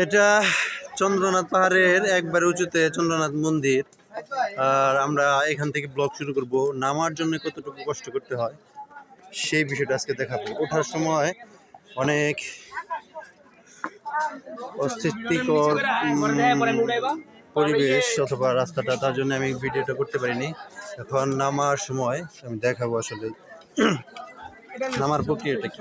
এটা চন্দ্রনাথ পাহাড়ের একবার উঁচুতে চন্দ্রনাথ মন্দির। আর আমরা এখান থেকে ব্লগ শুরু করব। নামার জন্য কতটুকু কষ্ট করতে হয় সেই বিষয়টা আজকে দেখাবো। ওঠার সময় অনেক অস্বস্তিকর পরিবেশ অথবা রাস্তাটা, তার জন্য আমি ভিডিওটা করতে পারিনি। এখন নামার সময় আমি দেখাবো আসলে নামার প্রক্রিয়াটা কি।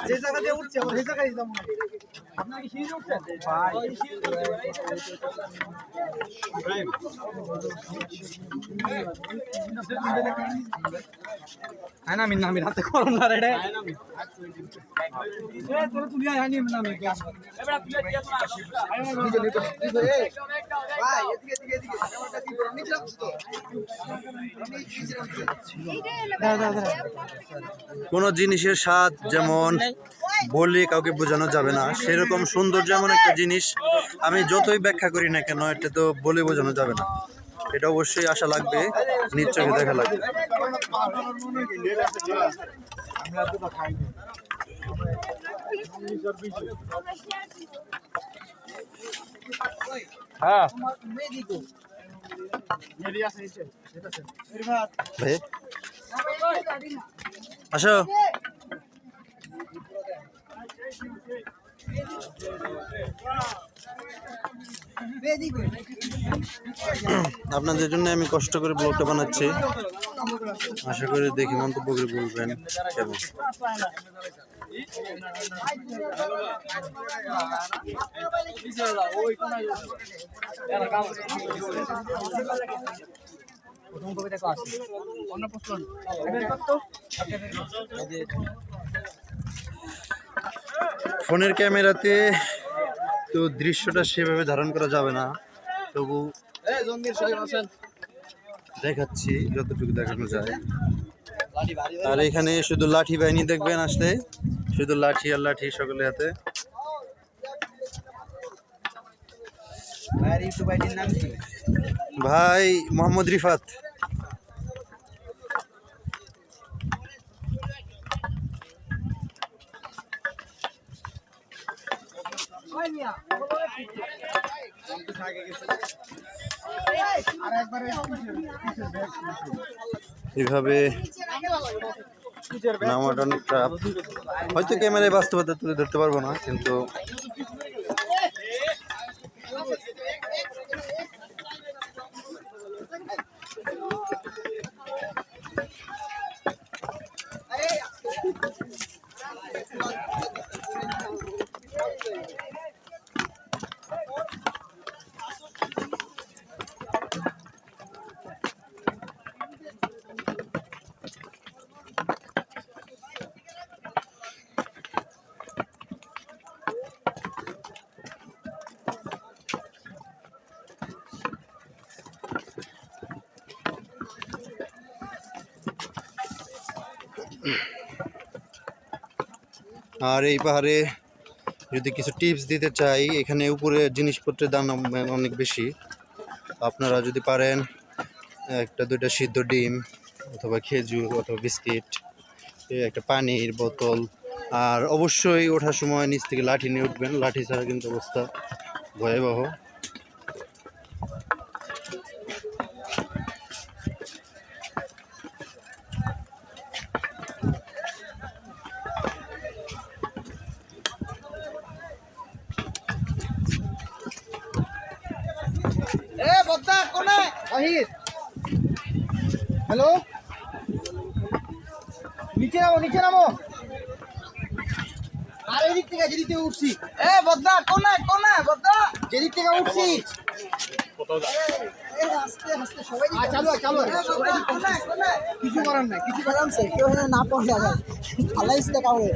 যে জায়গা দিয়ে উঠছে সেই জায়গায় যাবো। আপনার কি সিঁড়ি উঠছেন? হ্যাঁ নামি নামি রাতে করুন না রে। তোরা তুলি আনি নামি ভাই এদিকে এদিকে এদিকে ক্যামেরাটা কি করো নিচে রাখছো তো কোনো জিনিসের স্বাদ যেমন বলে কাউকে বোঝানো যাবে না, সেরকম সৌন্দর্য এমন একটা জিনিস আমি যতই ব্যাখ্যা করি না কেন এটা তো বলে বোঝানো যাবে না। এটা অবশ্যই আশা লাগবে, নিজ চোখে দেখা লাগবে। হ্যাঁ আসো। আপনাদের জন্য আমি কষ্ট করে ব্লগটা বানাচ্ছি, আশা করি দেখি মন্তব্য করে বলবেন কেমন। ফোনের ক্যামেরাতে তো দৃশ্যটা সেভাবে ধারণ করা যাবে না, তবু দেখাচ্ছি যতটুকু দেখানো যায়। আর এখানে শুধু লাঠি বাহিনী দেখবেন আসলে, শুধু লাঠি আর লাঠি সকলে হাতে। ভাই মোহাম্মদ রিফাত। এইভাবে নামাটা অনেক টাফ। হয়তো ক্যামেরায় বাস্তবতা তুলে ধরতে পারবো না, কিন্তু আর এই পাহাড়ে যদি কিছু টিপস দিতে চাই, এখানে উপরে জিনিসপত্রের দাম অনেক বেশি। আপনারা যদি পারেন একটা দুইটা সিদ্ধ ডিম অথবা খেজুর অথবা বিস্কিট, একটা পানির বোতল, আর অবশ্যই ওঠার সময় নিচ থেকে লাঠি নিয়ে উঠবেন। লাঠি ছাড়া কিন্তু অবস্থা ভয়াবহ। হ্যালো নিচে নামো নিচে নামো। আর এদিক থেকে যেদিক থেকে উঠছি। বদ্দা কোনায় কোনায় বদ্দা যেদিক থেকে উঠছি। কিছু করার নাই, কিছু করার নাই, কেউ না পড়ে যাবে ফালাইছে কাউরে।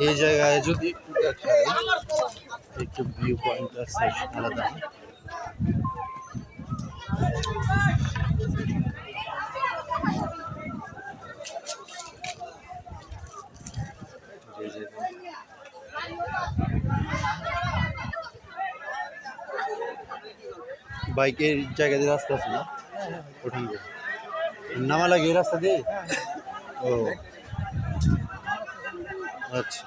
এই জায়গায় যদি দেখাই একটু ভিউ পয়েন্ট আছে আলাদা। বাইকের জায়গা দিয়ে রাস্তা আছে না ওখান দিয়ে নামা লাগে এই রাস্তা দিয়ে ও আচ্ছা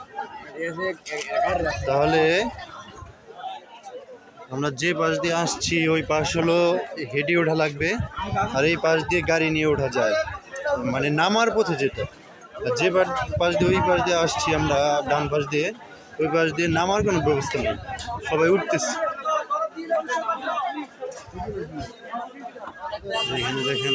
তাহলে আমরা যে পাশ দিয়ে আসছি ওই পাশ হলো হেঁটে ওঠা লাগবে আর এই পাশ দিয়ে গাড়ি নিয়ে ওঠা যায় মানে নামার পথে যেটা আর যে পাশ দিয়ে ওই পাশ দিয়ে আসছি আমরা ডান পাশ দিয়ে ওই পাশ দিয়ে নামার কোনো ব্যবস্থা নেই সবাই উঠতেছে এখানে দেখেন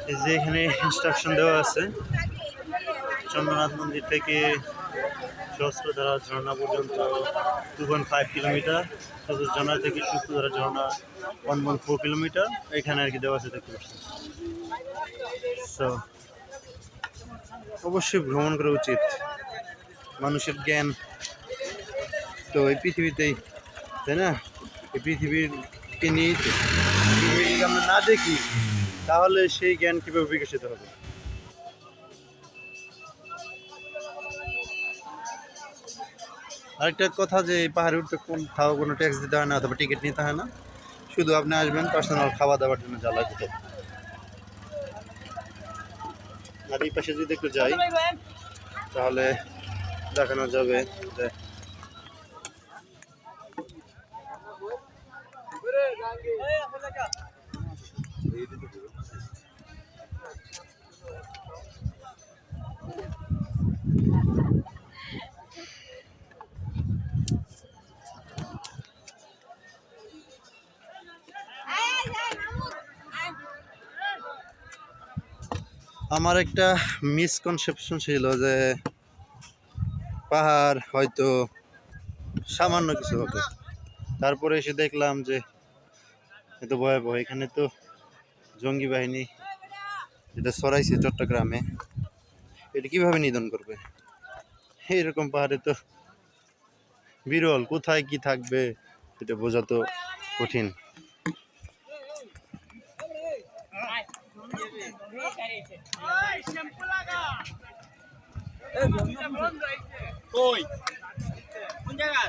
এই যে এখানে ইনস্ট্রাকশন দেওয়া আছে চন্দ্রনাথ মন্দির থেকে সহস্রধারা ঝর্ণা পর্যন্ত 2.5 কিলোমিটার সহস্র ঝর্ণা থেকে সূক্ষ্মধারা ঝর্ণা 1.4 কিলোমিটার এখানে আর কি দেওয়া আছে দেখতে পাচ্ছেন সো অবশ্যই ভ্রমণ করা উচিত মানুষের জ্ঞান তো এই পৃথিবীতেই তাই না এই পৃথিবীকে নিয়েই তো পৃথিবীকে আমরা না দেখি তাহলে সেই জ্ঞান কীভাবে বিকশিত হবে আরেকটা কথা যে এই পাহাড়ে উঠতে কোথাও কোনো ট্যাক্স দিতে হয় না অথবা টিকিট নিতে হয় না শুধু আপনি আসবেন পার্সোনাল খাওয়া দাওয়ার জন্য যা লাগবে আর এই পাশে যদি একটু যাই তাহলে দেখানো যাবে যে আমার একটা মিসকনসেপশন ছিল যে পাহাড় হয়তো সামান্য কিছু হবে তারপরে এসে দেখলাম যে এত ভয়াবহ এখানে তো জঙ্গি বাহিনী যেটা ছড়াইছে চট্টগ্রামে এটা কিভাবে নিধন করবে এইরকম পাহাড়ে তো বিরল কোথায় কি থাকবে এটা বোঝা তো কঠিন কই কোন জায়গা